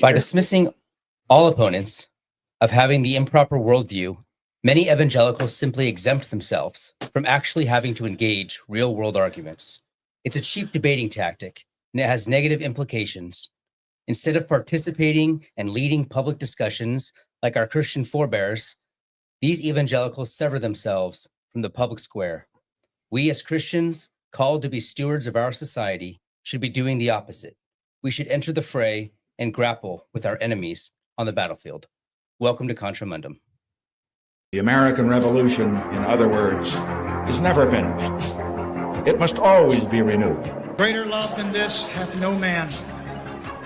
By dismissing all opponents of having the improper worldview, many evangelicals simply exempt themselves from actually having to engage real-world arguments. It's a cheap debating tactic, and it has negative implications. Instead of participating and leading public discussions like our Christian forebears, these evangelicals sever themselves from the public square. We as Christians, called to be stewards of our society, should be doing the opposite. We should enter the fray and grapple with our enemies on the battlefield. Welcome to Contra Mundum. The American Revolution, in other words, is never finished. It must always be renewed. Greater love than this hath no man,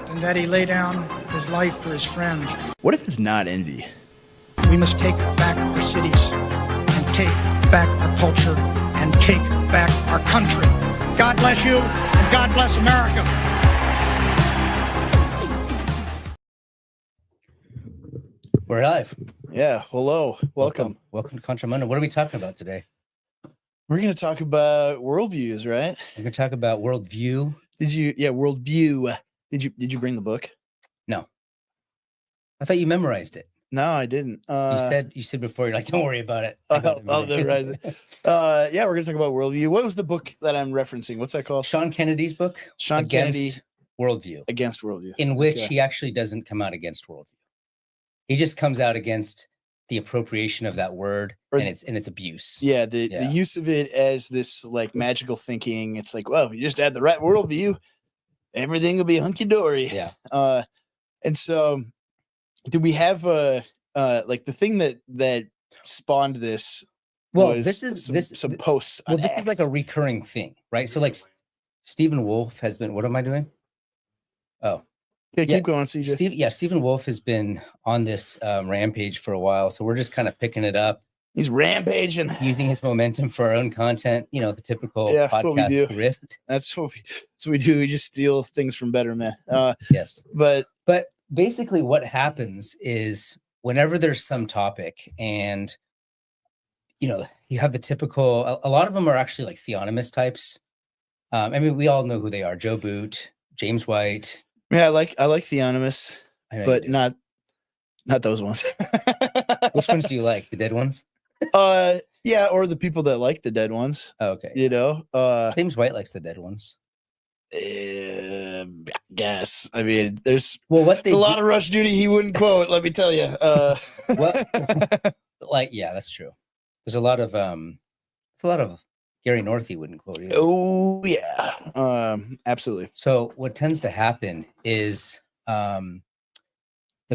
than that he lay down his life for his friends. What if it's not envy? We must take back our cities, and take back our culture, and take back our country. God bless you, and God bless America. We're live. Yeah, hello, welcome. Welcome to Contra Mundum. What are we talking about today? We're going to talk about worldviews, right? We're going to talk about worldview. Worldview. Did you bring the book? No. I thought you memorized it. No, I didn't. You said before, you're like, don't worry about it. I'll memorize it. Yeah, we're going to talk about worldview. What was the book that I'm referencing? What's that called? Sean Kennedy's book, Against Worldview. Against Worldview. In which he actually doesn't come out against worldview. He just comes out against the appropriation of that word and its abuse. Yeah, the use of it as this like magical thinking. It's like, well, if you just add the right worldview, everything will be hunky dory. Yeah. And so, do we have like the thing that spawned this? Well, this is some posts. Well, this is like a recurring thing, right? So, like, Stephen Wolfe has been. What am I doing? Oh. Yeah, keep going, CJ. Stephen Wolfe has been on this rampage for a while, so we're just kind of picking it up. He's rampaging, using his momentum for our own content. You know, the typical podcast grift. That's what we do. We just steal things from better men. Yes, but basically, what happens is whenever there's some topic, and you know, you have the typical. A lot of them are actually like theonomist types. I mean, we all know who they are: Joe Boot, James White. Yeah, I like Theonomists, but not those ones. Which ones do you like? The dead ones? Yeah, or the people that like the dead ones. Oh, okay. You know, James White likes the dead ones. I guess. I mean, there's a lot of Rush Duty he wouldn't quote. Let me tell you. Well, yeah, that's true. There's a lot of Gary North he wouldn't quote either. Oh yeah, absolutely. So what tends to happen is the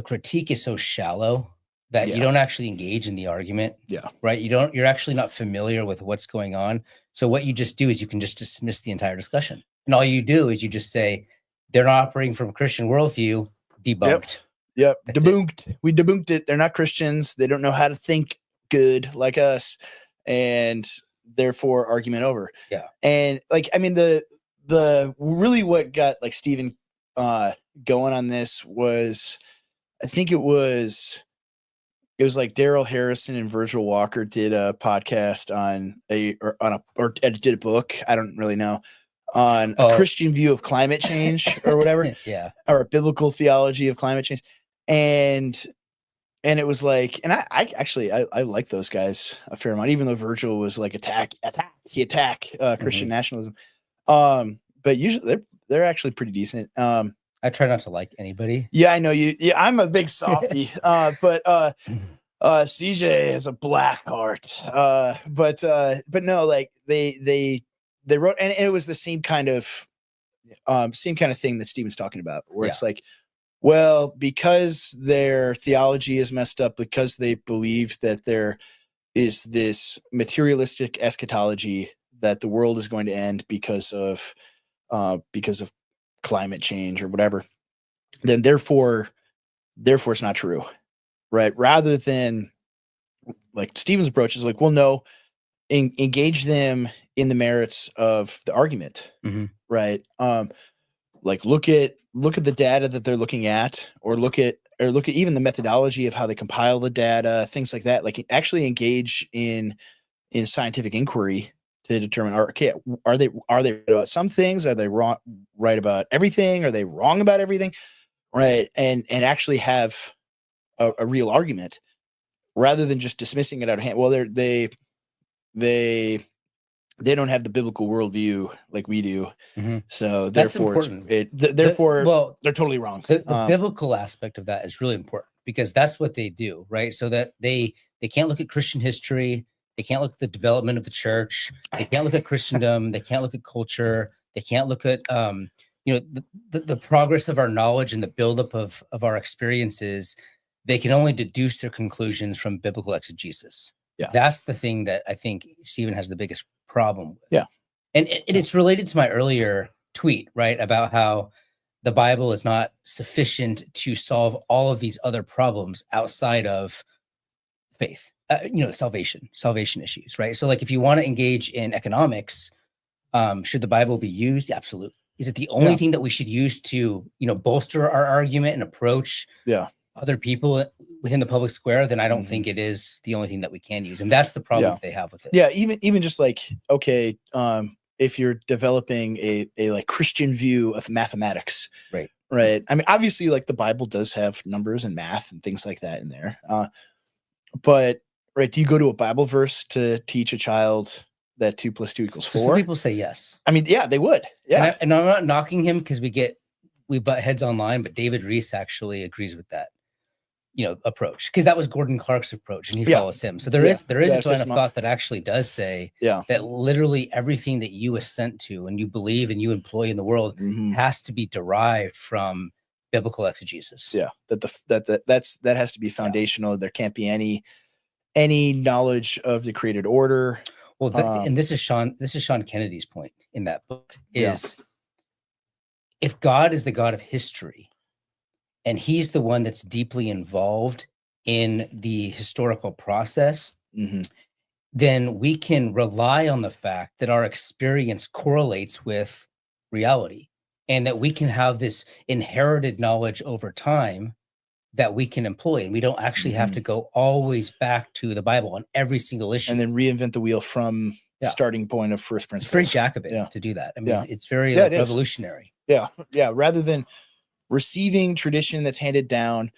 critique is so shallow that you don't actually engage in the argument. Yeah. Right. You're actually not familiar with what's going on. So what you just do is you can just dismiss the entire discussion. And all you do is you just say they're not operating from a Christian worldview. Debunked. Yep. Debunked. We debunked it. They're not Christians. They don't know how to think good like us. And therefore argument over. Yeah. And like, I mean, the really what got like Stephen going on this was, I think it was like Daryl Harrison and Virgil Walker did a podcast or did a book. I don't really know, on a Christian view of climate change or whatever. Yeah. Or a biblical theology of climate change. And it was like, and I actually like those guys a fair amount, even though Virgil was like attack Christian nationalism. But usually they're actually pretty decent. I try not to like anybody. Yeah, I know you. Yeah, I'm a big softie. But CJ has a black heart. But no, like they wrote, and it was the same kind of thing that Stephen's talking about, where it's like, well, because their theology is messed up, because they believe that there is this materialistic eschatology that the world is going to end because of climate change or whatever, then therefore it's not true, right? Rather than like Stephen's approach is like, well, no, engage them in the merits of the argument, right? Like look at the data that they're looking at, or look at even the methodology of how they compile the data, things like that. Like actually engage in scientific inquiry to determine, are they right about some things? Are they right about everything? Are they wrong about everything? right? And actually have a real argument rather than just dismissing it out of hand. Well, they don't have the biblical worldview like we do, Mhm. so That's therefore important. therefore they're totally wrong. The biblical aspect of that is really important because that's what they do, right? So that they can't look at Christian history, they can't look at the development of the church, they can't look at Christendom, they can't look at culture, they can't look at the progress of our knowledge and the buildup of our experiences. They can only deduce their conclusions from biblical exegesis. Yeah. That's the thing that I think Stephen has the biggest problem with. Yeah. And it's related to my earlier tweet, right? About how the Bible is not sufficient to solve all of these other problems outside of faith, salvation issues, right? So like if you want to engage in economics, should the Bible be used? Absolutely. Is it the only thing that we should use to, bolster our argument and approach other people within the public square? Then I don't think it is the only thing that we can use. And that's the problem that they have with it. Yeah. Even just like, okay, if you're developing a like Christian view of mathematics, right? I mean, obviously, like the Bible does have numbers and math and things like that in there. But right, do you go to a Bible verse to teach a child that 2 + 2 = 4? Some people say yes. I mean, yeah, they would. Yeah, and I'm not knocking him because we butt heads online, but David Reese actually agrees with that, approach, because that was Gordon Clark's approach, and he follows him. So there is a line of thought that actually does say that literally everything that you assent to and you believe and you employ in the world has to be derived from biblical exegesis. Yeah, that has to be foundational. Yeah. There can't be any knowledge of the created order. Well, and this is Sean Kennedy's point in that book is if God is the God of history, and he's the one that's deeply involved in the historical process, then we can rely on the fact that our experience correlates with reality and that we can have this inherited knowledge over time that we can employ. And we don't actually have to go always back to the Bible on every single issue. And then reinvent the wheel from starting point of first principles. It's very Jacobin to do that. I mean, it's very revolutionary. Yeah. Yeah. Rather than receiving tradition that's handed down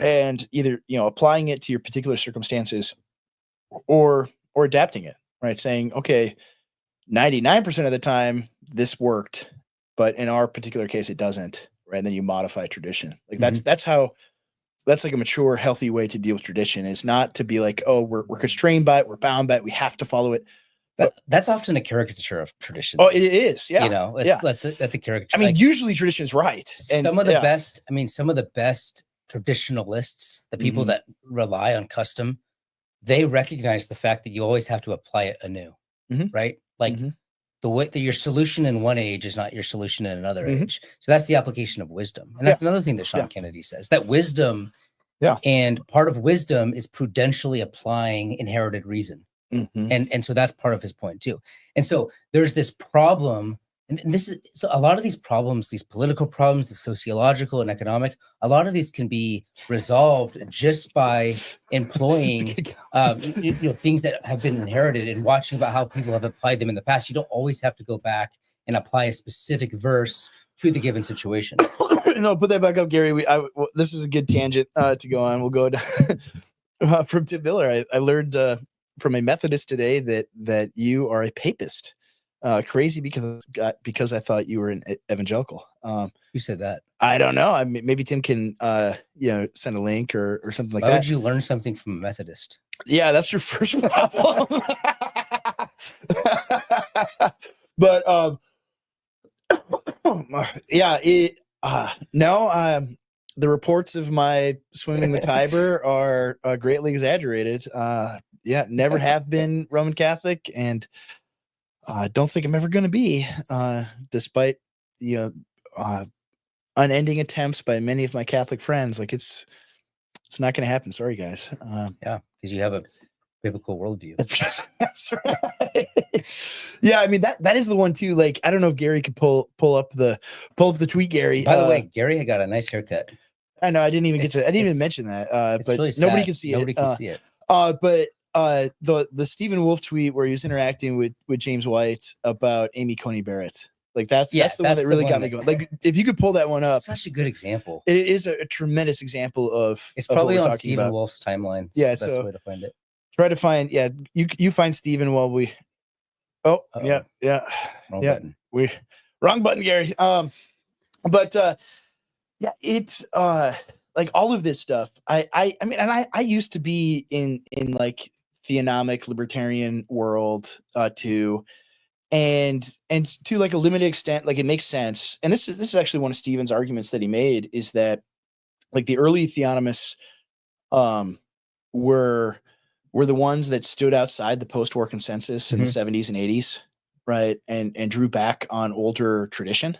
and either, applying it to your particular circumstances or adapting it, right? Saying, okay, 99% of the time this worked, but in our particular case, it doesn't, right? And then you modify tradition. Like that's like a mature, healthy way to deal with tradition, is not to be like, oh, we're constrained by it. We're bound by it. We have to follow it. That's often a caricature of tradition. Oh, it is. Yeah. That's a caricature. I mean, usually tradition is right. And some of the best traditionalists, the people that rely on custom, they recognize the fact that you always have to apply it anew, right? Like the way that your solution in one age is not your solution in another age. So that's the application of wisdom. And that's another thing that Sean Kennedy says, that wisdom and part of wisdom is prudentially applying inherited reason. And so that's part of his point too. And so there's this problem, and this is so a lot of these problems, these political problems, the sociological and economic, a lot of these can be resolved just by employing things that have been inherited and watching about how people have applied them in the past. You don't always have to go back and apply a specific verse to the given situation. No, put that back up, Gary. This is a good tangent to go on. We'll go to, from Tim Miller. I learned from a Methodist today that you are a papist. Crazy because I thought you were an evangelical. Who said that? I don't know. Maybe Tim can send a link or something like that. Why would you learn something from a Methodist? Yeah, that's your first problem. But the reports of my swimming the Tiber are greatly exaggerated. Never have been Roman Catholic, and I don't think I'm ever going to be, despite unending attempts by many of my Catholic friends. Like it's not going to happen. Sorry, guys. Because you have a biblical worldview. That's right. Yeah, I mean that is the one too. Like I don't know if Gary could pull up the tweet, Gary. By the way, Gary had got a nice haircut. I know. I didn't even mention that. But really nobody can see it. Nobody can see it. But the Stephen Wolf tweet where he was interacting with James White about Amy Coney Barrett. Like that's the one that really got me going. Like if you could pull that one up, such a good example. it is a tremendous example of. It's probably of what we're on talking Stephen about. Wolf's timeline. Yeah, That's the so best way to find it. Try to find. Yeah, you find Stephen while we. Oh, Uh-oh. yeah. Wrong Yeah. button. Wrong button, Gary. But yeah, it's like all of this stuff. I mean, and I used to be in like theonomic libertarian world too, and to like a limited extent, like it makes sense. And this is actually one of Stephen's arguments that he made, is that like the early theonomists were the ones that stood outside the post-war consensus in the 70s and 80s, right? And drew back on older tradition.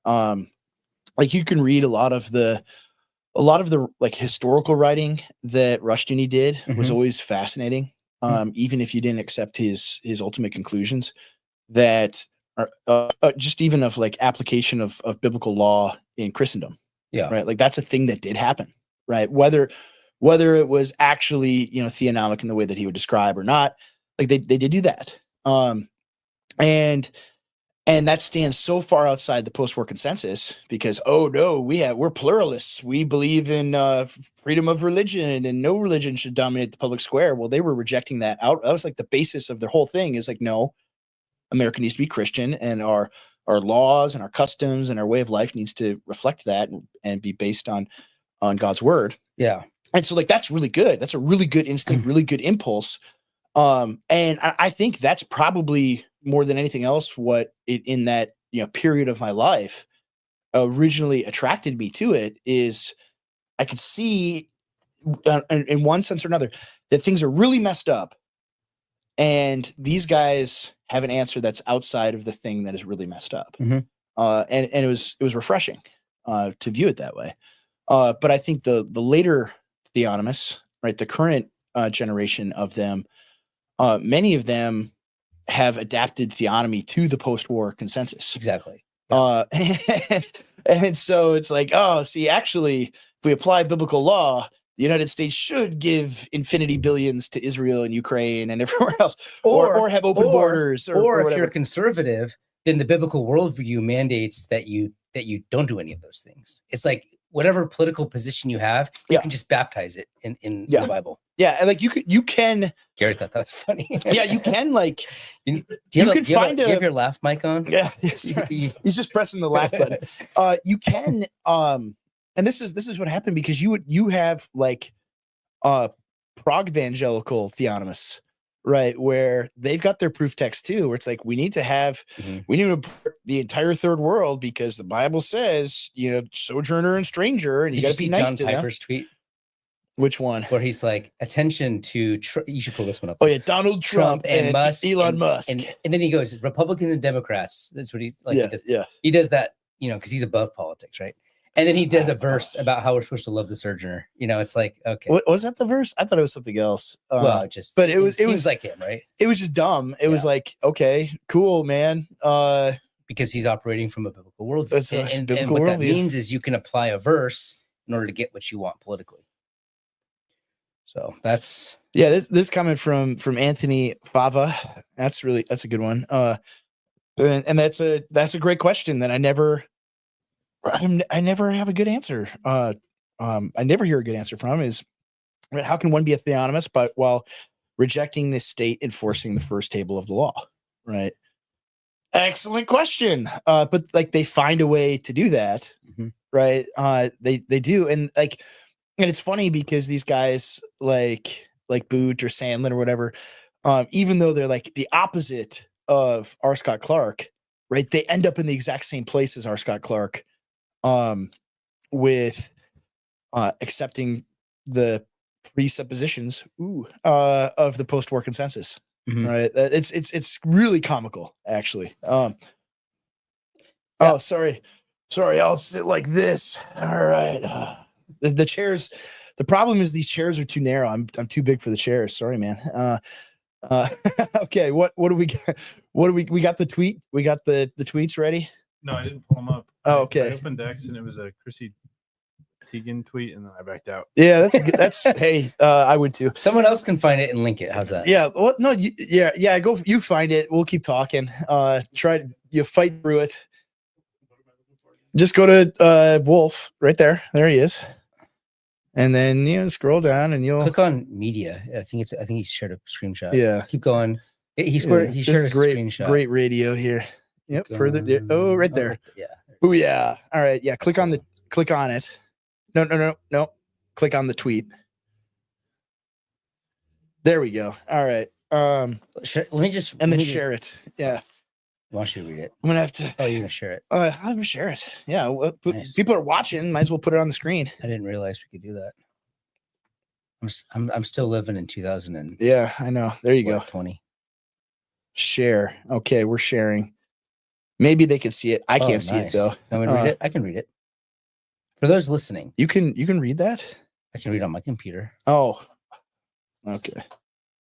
Like you can read a lot of the like historical writing that Rushdoony did was always fascinating. Even if you didn't accept his ultimate conclusions, that are just even of like application of biblical law in Christendom. Yeah. Right. Like that's a thing that did happen, right? Whether it was actually, theonomic in the way that he would describe or not, like they did do that. And that stands so far outside the post-war consensus because, oh no, we're pluralists. We believe in freedom of religion and no religion should dominate the public square. Well, they were rejecting that out. That was like the basis of their whole thing, is like, no, America needs to be Christian, and our laws and our customs and our way of life needs to reflect that and be based on God's word. Yeah. And so like, that's really good. That's a really good instinct, really good impulse. And I think that's probably more than anything else what in that period of my life originally attracted me to it, is I could see in one sense or another that things are really messed up, and these guys have an answer that's outside of the thing that is really messed up. And it was refreshing to view it that way. But I think the later theonomists, right, the current generation of them, many of them have adapted theonomy to the post-war consensus. Exactly. And so it's like, oh, see, actually, if we apply biblical law, the United States should give infinity billions to Israel and Ukraine and everywhere else, or have open borders, or if whatever. you're conservative, then the biblical worldview mandates that you don't do any of those things. It's like whatever political position you have, you can just baptize it in the Bible. Yeah, and like you can. Gary thought that was funny. Yeah, you can like. Do you have your laugh mic on? Yeah, he's just pressing the laugh button. You can, and this is what happened, because you have like prog-evangelical theonomists, right, where they've got their proof text too, where it's like we need to import the entire third world because the Bible says sojourner and stranger, and you got to be nice John to Piper's them. tweet? Which one? Where he's like, attention to you should pull this one up. Oh yeah, Donald Trump and Musk, Elon Musk, and then he goes Republicans and Democrats. That's what he like. Yeah, he does that, because he's above politics, right? And then he does a verse about how we're supposed to love the sojourner. It's like, okay, what was that the verse? I thought it was something else. Well, but it was like him, right? It was just dumb. It was like, okay, cool, man. Because he's operating from a biblical worldview. That's and what that means is you can apply a verse in order to get what you want politically. So that's this coming from Anthony Fava. That's a good one. And that's a great question that I never have a good answer. I never hear a good answer from, is how can one be a theonomist but while rejecting this state enforcing the first table of the law, right? Excellent question. But like they find a way to do that, right? They do, and it's funny because these guys like Boot or Sandlin or whatever, even though they're like the opposite of R. Scott Clark, right? They end up in the exact same place as R. Scott Clark, with accepting the presuppositions of the post-war consensus. Right? It's really comical, actually. Oh, sorry, I'll sit like this. All right. The chairs. The problem is these chairs are too narrow. I'm too big for the chairs. Sorry, man. Okay. What do we got? We got the tweet? We got the tweets ready? No, I didn't pull them up. Oh, okay. I opened X and it was a Chrissy Teigen tweet, and then I backed out. Yeah, that's hey, I would too. Someone else can find it and link it. How's that? Yeah. Well, no. Yeah. Go. You find it. We'll keep talking. you fight through it. Just go to Wolf right there. There he is. And then scroll down and you'll Click on media. I think he's shared a screenshot. Yeah. Keep going. He This shared a is great, screenshot. great radio here. Yep. Keep Further. going. Oh, right there. Yeah. Oh yeah. All right. Yeah. Click on it. No. Click on the tweet. There we go. All right. Let me just Share it. Yeah. Why don't you read it? I'm gonna have to. Oh, you're gonna share it. I'm gonna share it. Yeah. Well, Nice. People are watching. Might as well put it on the screen. I didn't realize we could do that. I'm still living in 2000 and Yeah, I know. There you go. 20. Share. Okay, we're sharing. Maybe they can see it. I can't see it Nice. though. Want me to read it? I can read it. For those listening, You can read that? I can read on my computer. Oh. Okay.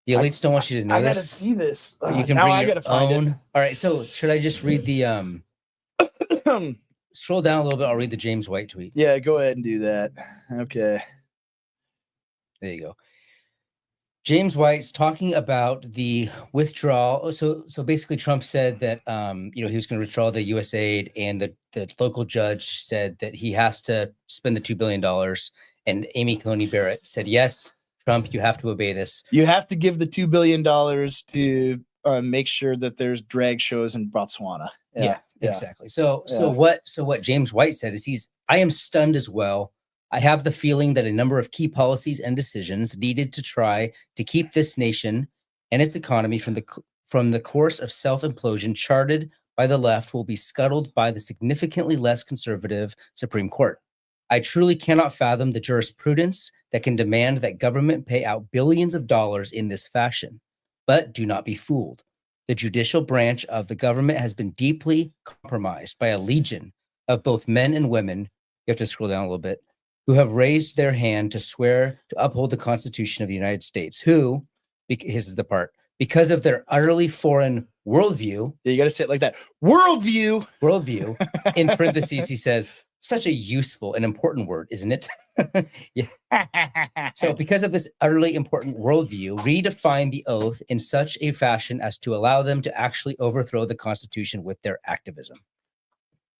The elites don't want you to know I gotta this. see this. But you can now bring I your gotta find own. All right. So should I just read the it. scroll down a little bit? I'll read the James White tweet. Yeah, go ahead and do that. Okay. There you go. James White's talking about the withdrawal. So basically Trump said that he was going to withdraw the US aid, and the local judge said that he has to spend the $2 billion. And Amy Coney Barrett said, yes, Trump, you have to obey this. You have to give the $2 billion to make sure that there's drag shows in Botswana. Yeah, exactly. So what James White said is I am stunned as well. I have the feeling that a number of key policies and decisions needed to try to keep this nation and its economy from the course of self-implosion charted by the left will be scuttled by the significantly less conservative Supreme Court. I truly cannot fathom the jurisprudence that can demand that government pay out billions of dollars in this fashion. But do not be fooled. The judicial branch of the government has been deeply compromised by a legion of both men and women. You have to scroll down a little bit. Who have raised their hand to swear to uphold the Constitution of the United States, who, this is the part, because of their utterly foreign worldview. You got to say it like that. Worldview, in parentheses, he says, such a useful and important word, isn't it? Yeah. So because of this utterly important worldview, redefine the oath in such a fashion as to allow them to actually overthrow the Constitution with their activism.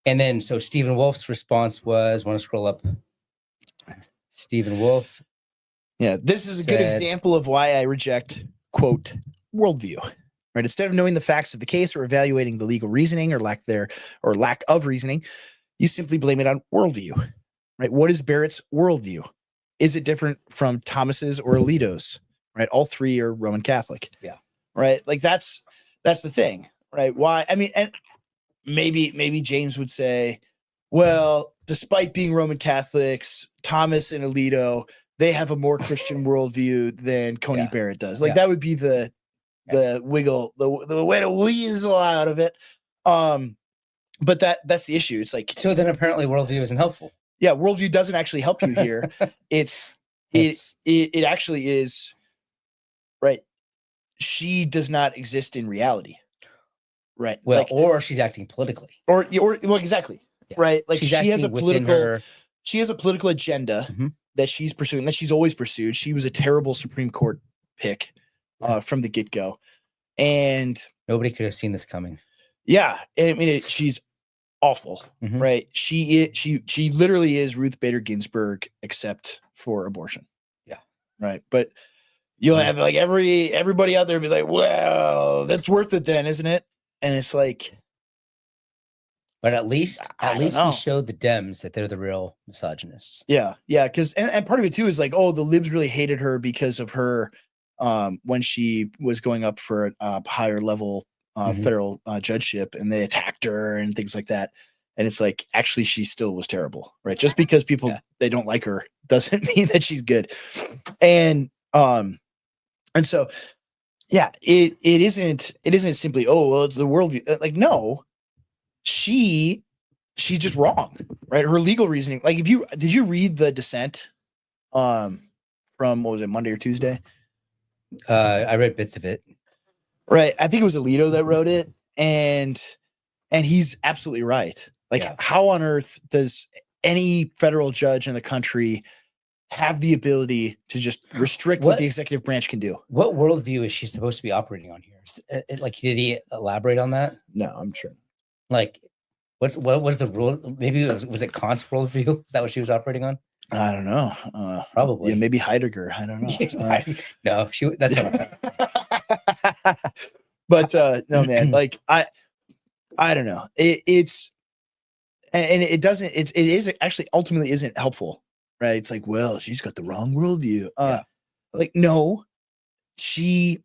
And then, so Stephen Wolf's response was, want to scroll up? Stephen Wolf. Yeah, this is a good example of why I reject, quote, worldview. Right? Instead of knowing the facts of the case or evaluating the legal reasoning or lack of reasoning, you simply blame it on worldview. Right? What is Barrett's worldview? Is it different from Thomas's or Alito's? Right? All three are Roman Catholic. Yeah. Right? Like that's the thing. Right? Why? I mean, and maybe James would say, well, despite being Roman Catholics, Thomas and Alito, they have a more Christian worldview than Coney Barrett does. Like that would be the wiggle, the way to weasel out of it. But that's the issue. It's like, so then apparently worldview isn't helpful. Yeah, worldview doesn't actually help you here. It actually is, right. She does not exist in reality. Right. Well, like, or she's acting politically. Or well, exactly. Yeah. Right. Like she has a political agenda that she's pursuing, that she's always pursued. She was a terrible Supreme Court pick from the get-go. And nobody could have seen this coming. Yeah. I mean, she's awful, right? She literally is Ruth Bader Ginsburg, except for abortion. Yeah. Right. But you'll have like everybody out there be like, well, that's worth it then, isn't it? And it's like, but at least we showed the Dems that they're the real misogynists. Yeah. Yeah. Cause, and part of it too is like, oh, the libs really hated her because of her, when she was going up for a higher level federal judgeship, and they attacked her and things like that. And it's like, actually, she still was terrible, right? Just because people, they don't like her doesn't mean that she's good. And so, yeah, it isn't simply, oh, well, it's the worldview. Like, no, she's just wrong, right? Her legal reasoning. Like, did you read the dissent from, what was it, Monday or Tuesday? I read bits of it. Right. I think it was Alito that wrote it. And he's absolutely right. Like, how on earth does any federal judge in the country have the ability to just restrict what the executive branch can do? What worldview is she supposed to be operating on here? Like, did he elaborate on that? No, I'm sure. Like, what was the rule? Maybe was it Kant's worldview? Is that what she was operating on? I don't know. Probably. Yeah, maybe Heidegger. I don't know. No, that's not. But no, man. Like I don't know. It's it doesn't. It is actually ultimately isn't helpful, right? It's like, well, she's got the wrong worldview. Like no, she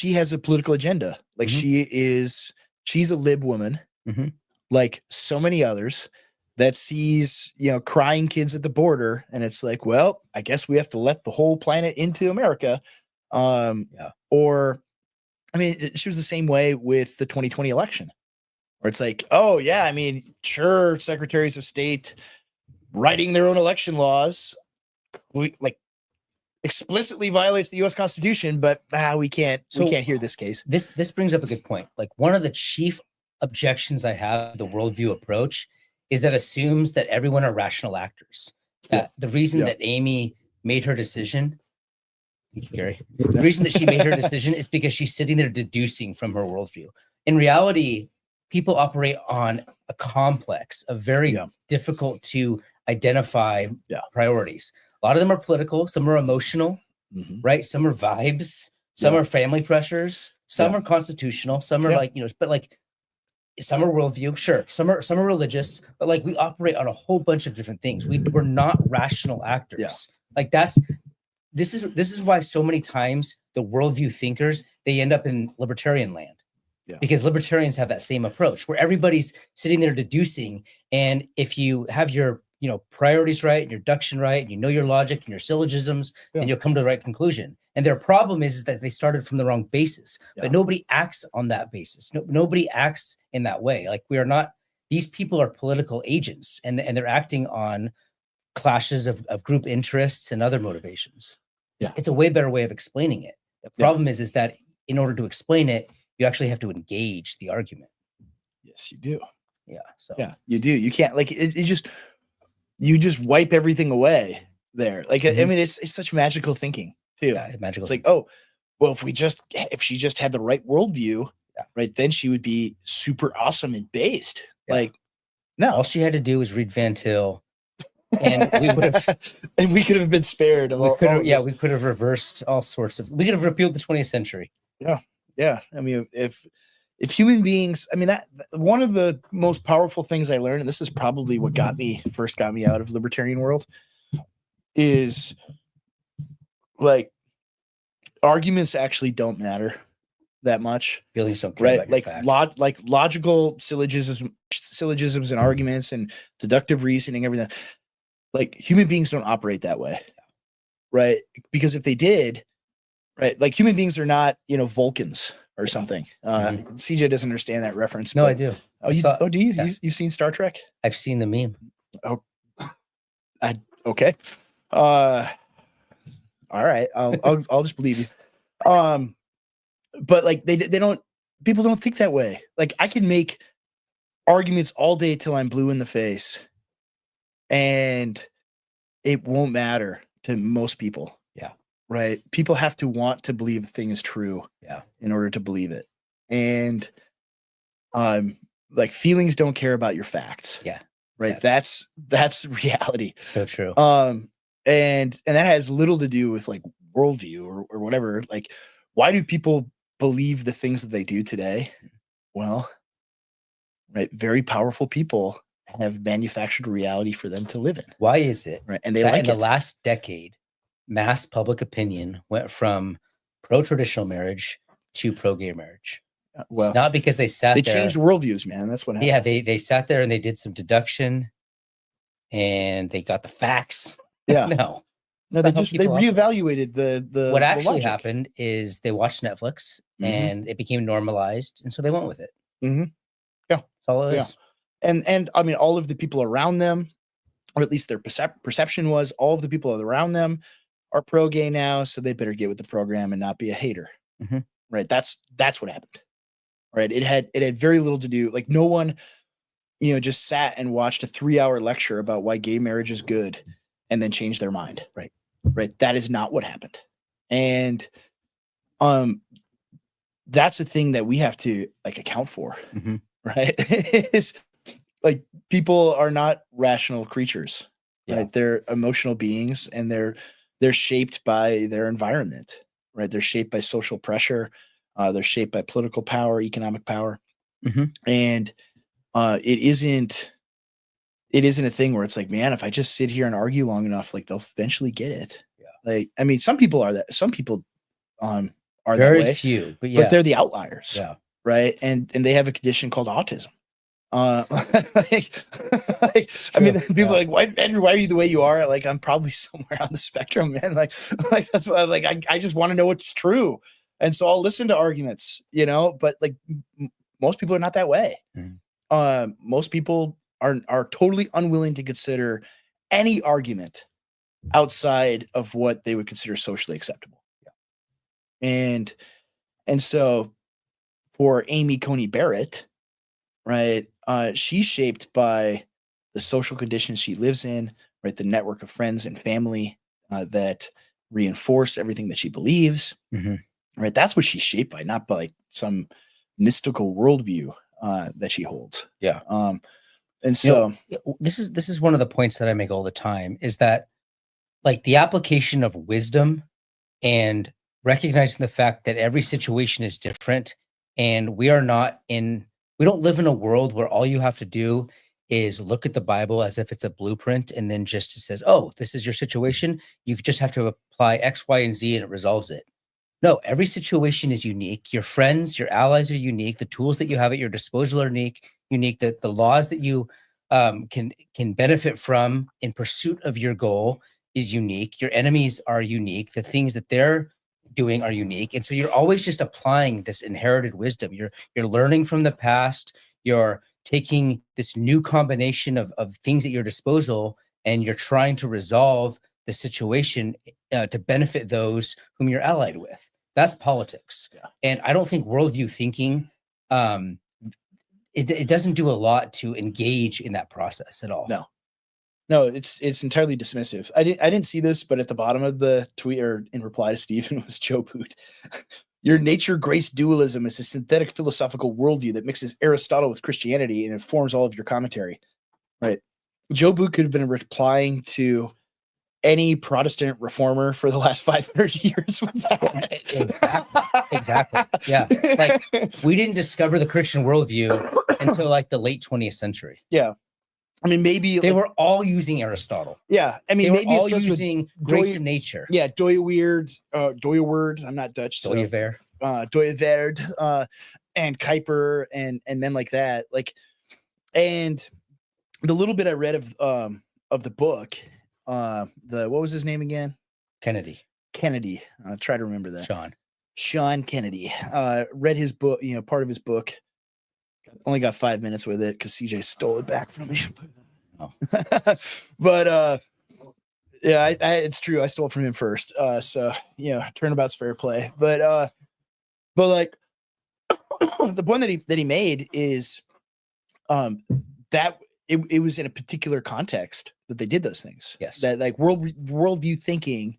has a political agenda. Like she's a lib woman, like so many others, that sees, crying kids at the border, and it's like, well, I guess we have to let the whole planet into America. Or, I mean, she was the same way with the 2020 election, where it's like, oh yeah, I mean, sure, secretaries of state writing their own election laws, like explicitly violates the U.S. Constitution, but we can't hear this case. This brings up a good point. Like, one of the chief objections I have to the worldview approach is that assumes that everyone are rational actors. That the reason that Amy made her decision, Gary, the reason that she made her decision is because she's sitting there deducing from her worldview. In reality, people operate on a complex, a very difficult to identify priorities. A lot of them are political, some are emotional, right? Some are vibes, some are family pressures, some are constitutional, some are but like some are worldview, sure. Some are religious, but like we operate on a whole bunch of different things. We're not rational actors. Like this is why so many times the worldview thinkers, they end up in libertarian land. Because libertarians have that same approach where everybody's sitting there deducing. And if you have your priorities right and your deduction right, and you know your logic and your syllogisms, then you'll come to the right conclusion. And their problem is that they started from the wrong basis, but nobody acts on that basis. Nobody acts in that way. Like, we are not, these people are political agents, and they're acting on clashes of group interests and other motivations. It's a way better way of explaining it. The problem is that in order to explain it, you actually have to engage the argument. Yes, you do. You do. You can't, like, you just wipe everything away there. Like, I mean, it's such magical thinking too. Magical. It's like, oh, well, if she just had the right worldview, right, then she would be super awesome and based. Like, no, all she had to do was read Van Til, and we would have, and we could have been spared. We could have reversed all sorts of. We could have repealed the 20th century. Yeah. I mean, if human beings, I mean, that one of the most powerful things I learned, and this is probably what first got me out of libertarian world, is like arguments actually don't matter that much. Feelings don't care, right? Like logical syllogisms and arguments and deductive reasoning, everything. Like, human beings don't operate that way, right? Because if they did, right, like, human beings are not, Vulcans or something. CJ doesn't understand that reference. No, I do. Oh, do you? Yeah. You've seen Star Trek? I've seen the meme. Oh, okay. All right. I'll just believe you. But like people don't think that way. Like, I can make arguments all day till I'm blue in the face, and it won't matter to most people. Right. People have to want to believe a thing is true in order to believe it. And like, feelings don't care about your facts. Right. That's reality. So true. And that has little to do with like worldview or whatever. Like, why do people believe the things that they do today? Well, right, very powerful people have manufactured a reality for them to live in. Why is it? Right. And they like in the last decade, mass public opinion went from pro-traditional marriage to pro-gay marriage. Well, it's not because they changed worldviews, man. That's what happened. Yeah, they sat there and they did some deduction, and they got the facts. No, they reevaluated the. What actually logic. happened is they watched Netflix, and it became normalized, and so they went with it. Yeah, that's all it is. And I mean, all of the people around them, or at least their perception was, all of the people around them are pro-gay now, so they better get with the program and not be a hater. Right. That's what happened. Right. It had very little to do. Like, no one, just sat and watched a 3-hour lecture about why gay marriage is good and then changed their mind. Right. That is not what happened. And that's a thing that we have to like account for. right? It's like people are not rational creatures, Yeah. right? They're emotional beings, and they're shaped by their environment, right? They're shaped by social pressure. They're shaped by political power, economic power, Mhm. and it isn't a thing where it's like, man, if I just sit here and argue long enough, like they'll eventually get it. Yeah. Like, I mean, some people are that. Some people are that Very way, few, but but they're the outliers, yeah. right? And they have a condition called autism. I mean, true. people Yeah. are like, why, Andrew, why are you the way you are? Like, I'm probably somewhere on the spectrum, man. Like that's why, like, I just want to know what's true. And so I'll listen to arguments, but like most people are not that way. Mhm. Most people are totally unwilling to consider any argument outside of what they would consider socially acceptable. Yeah. And so for Amy Coney Barrett, right, she's shaped by the social conditions she lives in, right, the network of friends and family that reinforce everything that she believes, Mhm. right? That's what she's shaped by, not by some mystical worldview that she holds. Yeah. And so, This is one of the points that I make all the time, is that like the application of wisdom and recognizing the fact that every situation is different, and we don't live in a world where all you have to do is look at the Bible as if it's a blueprint, and then just it says, oh, this is your situation. You just have to apply X, Y, and Z and it resolves it. No, every situation is unique. Your friends, your allies are unique. The tools that you have at your disposal are unique. The laws that you can benefit from in pursuit of your goal is unique. Your enemies are unique. The things that they're doing are unique. And so you're always just applying this inherited wisdom. You're learning from the past. You're taking this new combination of things at your disposal, and you're trying to resolve the situation to benefit those whom you're allied with. That's politics. Yeah. And I don't think worldview thinking, it doesn't do a lot to engage in that process at all. No, it's entirely dismissive. I didn't see this, but at the bottom of the tweet, or in reply to Stephen, was Joe Boot. Your nature-grace dualism is a synthetic philosophical worldview that mixes Aristotle with Christianity and informs all of your commentary. Right? Joe Boot could have been replying to any Protestant reformer for the last 500 years with that. Exactly. Yeah. Like, we didn't discover the Christian worldview until like the late 20th century. Yeah. I mean, maybe they were all using Aristotle. Yeah. I mean, they maybe were all it starts using with grace in nature. Yeah. Doyeweerd. I'm not Dutch. So, Doyeweerd, and Kuyper and men like that. Like, and the little bit I read of the book, what was his name again? Kennedy. I'll try to remember that. Sean Kennedy. Read his book, part of his book. Only got 5 minutes with it because CJ stole it back from me. Oh. But yeah, it's true. I stole it from him first. So turnabout's fair play. But like the point that he made is that it was in a particular context that they did those things. Yes. That like worldview thinking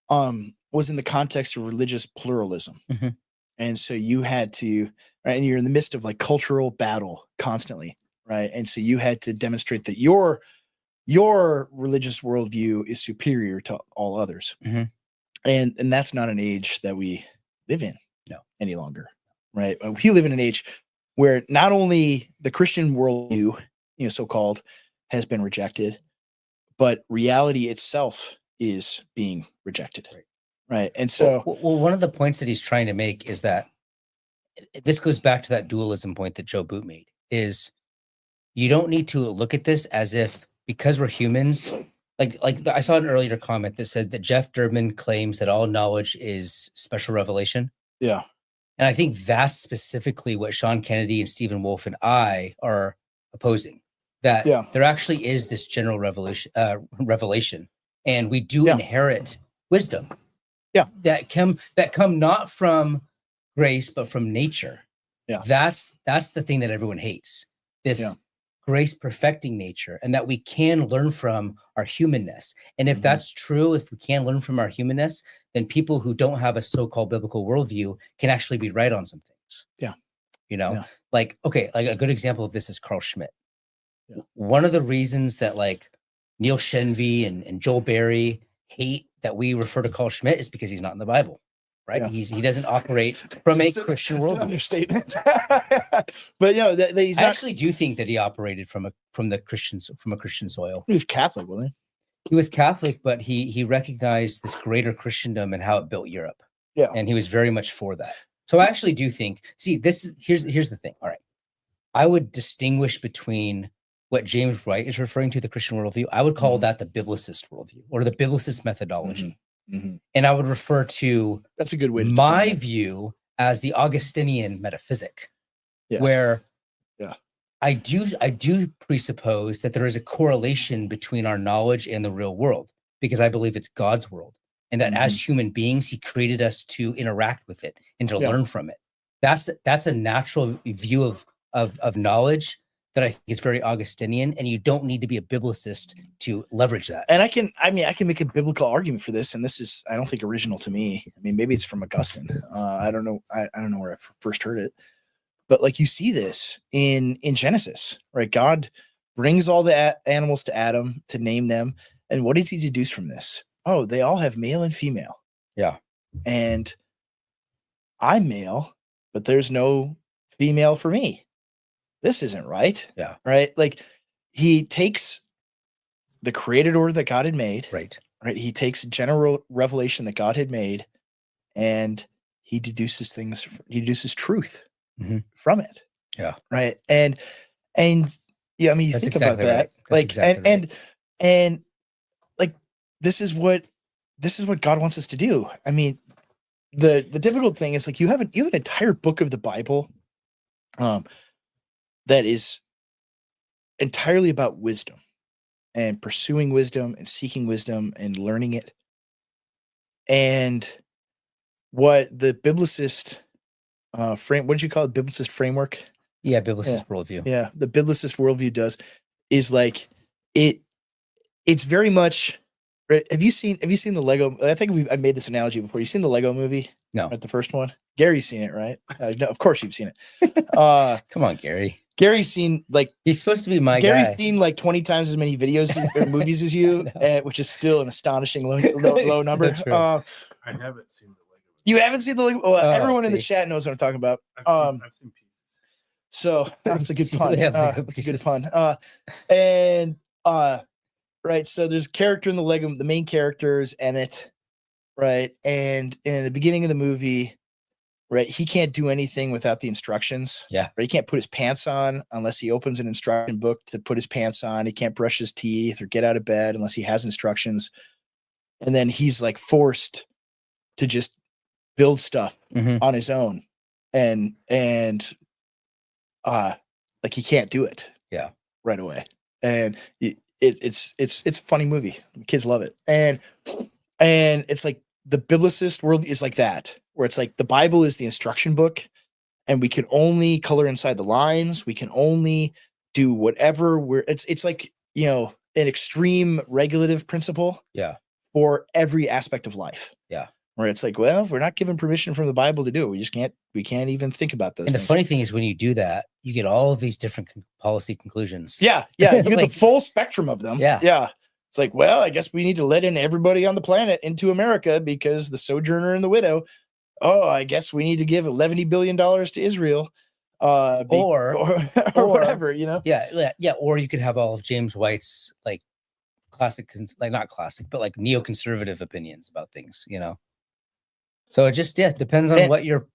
was in the context of religious pluralism. Mm-hmm. And so you had to, right, and you're in the midst of like cultural battle constantly, right? And so you had to demonstrate that your religious worldview is superior to all others. Mm-hmm. And that's not an age that we live in any longer, right? We live in an age where not only the Christian worldview, so-called, has been rejected, but reality itself is being rejected. Right. And so, well, one of the points that he's trying to make is that this goes back to that dualism point that Joe Boot made, is you don't need to look at this as if, because we're humans, like I saw an earlier comment that said that Jeff Durbin claims that all knowledge is special revelation. Yeah. And I think that's specifically what Sean Kennedy and Stephen Wolfe and I are opposing, that there actually is this general revelation, and we do inherit wisdom. Yeah. That come not from grace, but from nature. Yeah. That's the thing that everyone hates. This grace perfecting nature, and that we can learn from our humanness. And if that's true, if we can learn from our humanness, then people who don't have a so-called biblical worldview can actually be right on some things. Yeah. You know, Yeah. like, okay, like a good example of this is Carl Schmitt. Yeah. One of the reasons that like Neil Shenvi and Joel Berry hate that we refer to Carl Schmitt is because he's not in the Bible, right? Yeah. He doesn't operate from a It's Christian it's an worldview. understatement. But that he's I not. actually do think that he operated from a Christian soil. He was Catholic, wasn't he? He was Catholic, but he recognized this greater Christendom and how it built Europe. Yeah. And he was very much for that. So I actually do think, see, here's the thing. All right. I would distinguish between what James Wright is referring to, the Christian worldview. I would call that the biblicist worldview or the biblicist methodology. And I would refer to That's a good way to my define it. view as the Augustinian metaphysic, Yes. where Yeah. I do presuppose that there is a correlation between our knowledge and the real world, because I believe it's God's world, and that as human beings, he created us to interact with it and to learn from it. That's a natural view of knowledge that I think is very Augustinian, and you don't need to be a biblicist to leverage that. And I can make a biblical argument for this, and this is, I don't think, original to me. I mean, maybe it's from Augustine. I don't know. I don't know where I first heard it, but like you see this in Genesis, right? God brings all the animals to Adam to name them, and what does he deduce from this? Oh, they all have male and female. Yeah, and I'm male, but there's no female for me. This isn't right. Yeah. Right. Like he takes the created order that God had made. right. Right. He takes general revelation that God had made and he deduces truth from it. Yeah. Right. And yeah, I mean, you That's think exactly about that. right. That's Like, exactly right. and like, this is what God wants us to do. I mean, the difficult thing is like you have an entire book of the Bible that is entirely about wisdom and pursuing wisdom and seeking wisdom and learning it. And what the biblicist what did you call it? Biblicist framework? Yeah, biblicist worldview. Yeah, the biblicist worldview does is like it's very much. Right? Have you seen the Lego? I think I made this analogy before. You seen the Lego movie? No. Right, the first one. Gary's seen it, right? No, of course you've seen it. Come on, Gary. Gary's seen like He's supposed to be my Gary's guy. seen like 20 times as many videos or movies as you, which is still an astonishing low number. So true. I haven't seen the Lego. You haven't seen the Lego? Well, Oh, everyone in the see. chat knows what I'm talking about. I've seen pieces. So that's a good See, pun. they have Lego That's a good pieces. pun. Right. So there's a character in the Lego, the main character is Emmett, right? And in the beginning of the movie, right, he can't do anything without the instructions. Yeah. Right. He can't put his pants on unless he opens an instruction book to put his pants on. He can't brush his teeth or get out of bed unless he has instructions. And then he's like forced to just build stuff on his own. And like he can't do it. Yeah. Right away. And it's a funny movie. The kids love it. And it's like the biblicist world is like that, where it's like the Bible is the instruction book and we can only color inside the lines. We can only do whatever it's like, you know, an extreme regulative principle. Yeah. For every aspect of life. Yeah. Where it's like, well, if we're not given permission from the Bible to do it, we can't even think about those And the things. funny thing is, when you do that, you get all of these different policy conclusions. Yeah. You get Like- the full spectrum of them. Yeah. Yeah. It's like, well, I guess we need to let in everybody on the planet into America because the sojourner and the widow. Oh, I guess we need to give $11 billion to Israel. Or whatever, you know? Yeah. Or you could have all of James White's like classic, like not classic, but like neoconservative opinions about things, you know? So it just, depends on what you're,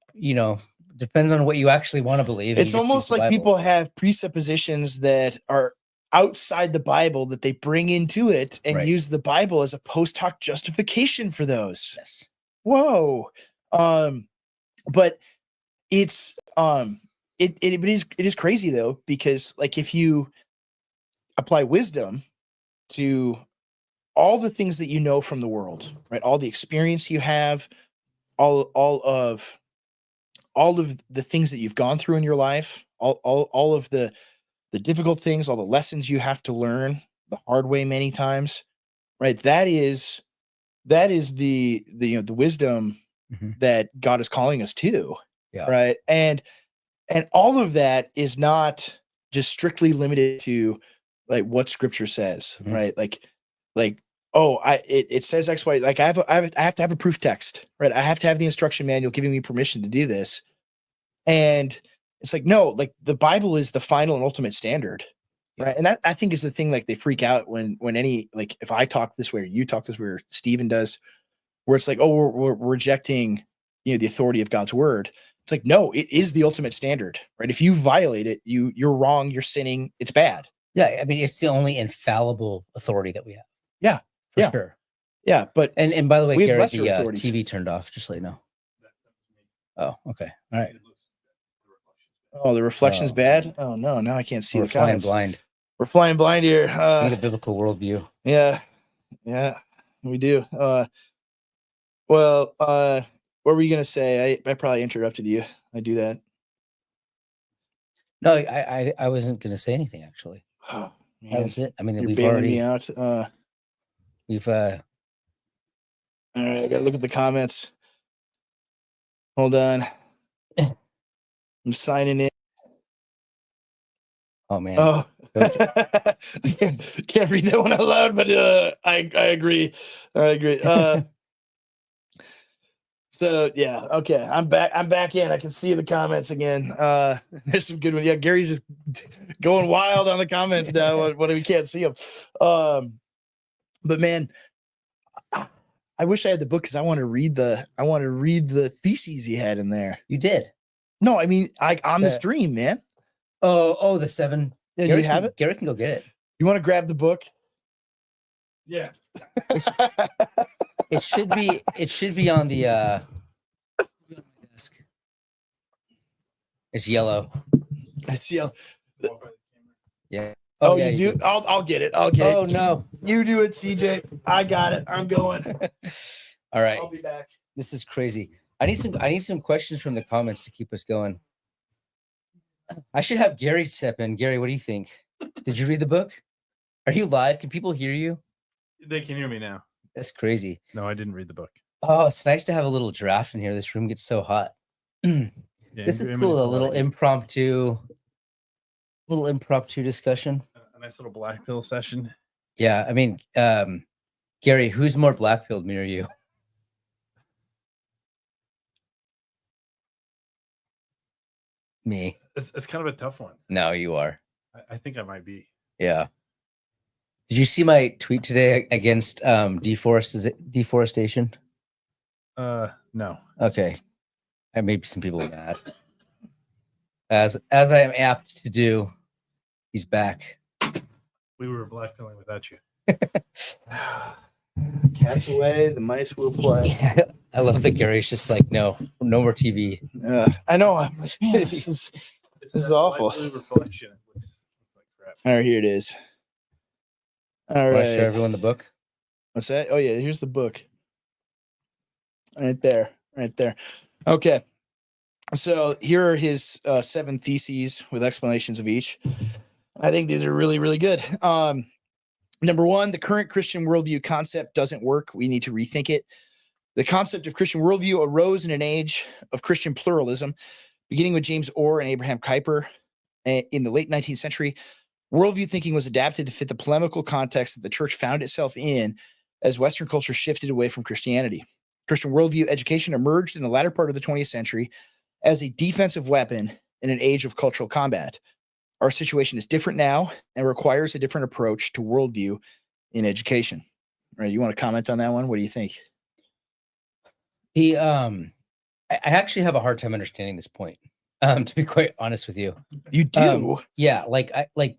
depends on what you actually want to believe. and It's you just almost use the like Bible. people have presuppositions that are outside the Bible that they bring into it and Right. use the Bible as a post hoc justification for those. Yes. Whoa. But it's it is crazy though, because like if you apply wisdom to all the things that you know from the world, right? All the experience you have, all of the things that you've gone through in your life, all of the difficult things, all the lessons you have to learn the hard way many times, right? That is the wisdom Mhm. that God is calling us to. Yeah. Right. And And all of that is not just strictly limited to like what scripture says, Mhm. right? Like, oh, it says X, Y. Like I have to have a proof text, right? I have to have the instruction manual giving me permission to do this. And it's like, no, like the Bible is the final and ultimate standard. Right. And that I think is the thing, like they freak out when any, like if I talk this way or you talk this way or Stephen does, where it's like, oh, we're rejecting, the authority of God's word. It's like, no, it is the ultimate standard, right? If you violate it, you're wrong, you're sinning, it's bad. Yeah, I mean, it's the only infallible authority that we have. Yeah, for yeah. sure. Yeah, but And by the way, we have Garrett, lesser the authorities. TV turned off. Just so you know. Oh, okay, all right. oh, the reflection's Oh. bad. Oh no, now I can't see We're the flying comments. blind. We're flying blind here. We need a biblical worldview. Yeah, we do. Well, what were you gonna say? I probably interrupted you. I do that. No, I wasn't going to say anything actually. Oh, That man. was it. I mean, You're we've bailing me already out. we've All right, I gotta look at the comments. Hold on. I'm signing in. oh man. Oh, can't read that one out loud, but I agree. I agree. So yeah, okay. I'm back in. I can see the comments again. There's some good ones. Yeah, Gary's just going wild on the comments now when we can't see them. But man, I wish I had the book because I want to read the theses he had in there. You did. No, I mean on this Yeah. dream, man. Oh, the 7. Yeah, Gary you have can- it? Gary can go get it. You want to grab the book? Yeah. It should be on the desk. It's yellow. It's yellow. Yeah. Oh, yeah, you do? do. I'll get it. I'll get Oh it. no. You do it, CJ. I got it. I'm going. All right. I'll be back. This is crazy. I need some questions from the comments to keep us going. I should have Gary step in. Gary, what do you think? Did you read the book? Are you live? Can people hear you? They can hear me now. That's crazy. No, I didn't read the book. Oh, it's nice to have a little draft in here. This room gets so hot. Yeah, This is I'm cool. gonna A call little it impromptu discussion. a nice little black pill session. Yeah, I mean, Gary, who's more black-pilled, me or you? Me. It's kind of a tough one. No, you are. I think I might be. Yeah. Did you see my tweet today against deforestation? No. Okay. I made some people mad. As I am apt to do, he's back. We were blackpilling without you. Cats away, the mice will play. Yeah, I love that Gary's just like, no more TV. I know. I'm like, man, this is This is awful. Reflection. It looks like crap. all right. Here it is. All Want to show right. everyone the book? What's that? Oh yeah, here's the book. Right there. Right there. Okay. So here are his 7 theses with explanations of each. I think these are really, really good. Number 1, the current Christian worldview concept doesn't work. We need to rethink it. The concept of Christian worldview arose in an age of Christian pluralism, beginning with James Orr and Abraham Kuyper in the late 19th century. Worldview thinking was adapted to fit the polemical context that the church found itself in as Western culture shifted away from Christianity. Christian worldview education emerged in the latter part of the 20th century as a defensive weapon in an age of cultural combat. Our situation is different now and requires a different approach to worldview in education. All right, you want to comment on that one? What do you think? I actually have a hard time understanding this point. To be quite honest with you. You do? Yeah, like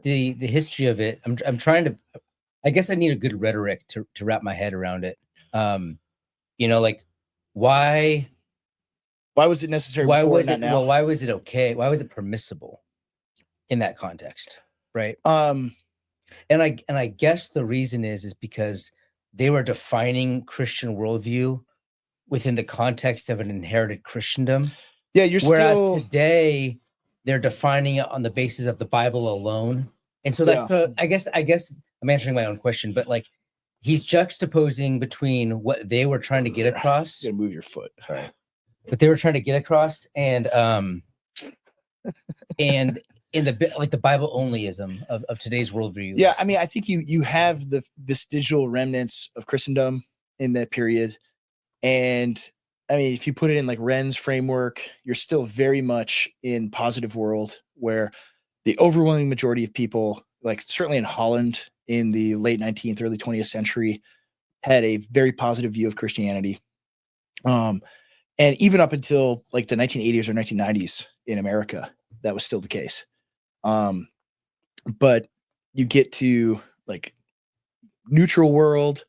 the history of it. I'm trying to. I guess I need a good rhetoric to wrap my head around it. Like why was it necessary? Why before was and it? not now? Well, why was it okay? Why was it permissible in that context? Right. Um, And I guess the reason is because they were defining Christian worldview within the context of an inherited Christendom. yeah, you're Whereas still. today they're defining it on the basis of the Bible alone. And so that's I guess I'm answering my own question, but like he's juxtaposing between what they were trying to get across. You gotta move your foot. Sorry. What they were trying to get across and and in the Bible onlyism of today's worldview. Yeah, I mean, I think you have the vestigial remnants of Christendom in that period, and I mean, if you put it in like Ren's framework, you're still very much in positive world where the overwhelming majority of people, like certainly in Holland in the late 19th, early 20th century, had a very positive view of Christianity. And even up until like the 1980s or 1990s in America, that was still the case. But you get to like neutral world,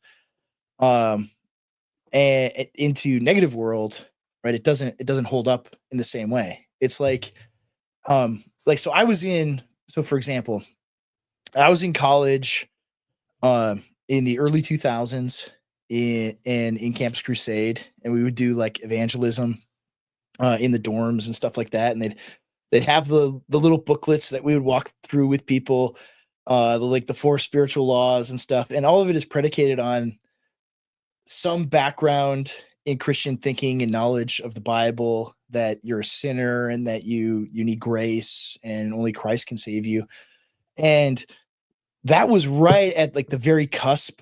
and into negative world, right? It doesn't hold up in the same way. It's like so for example, I was in college in the early 2000s in Campus Crusade, and we would do like evangelism in the dorms and stuff like that, and they'd have the little booklets that we would walk through with people, the 4 spiritual laws and stuff, and all of it is predicated on some background in Christian thinking and knowledge of the Bible, that you're a sinner and that you need grace and only Christ can save you. And that was right at like the very cusp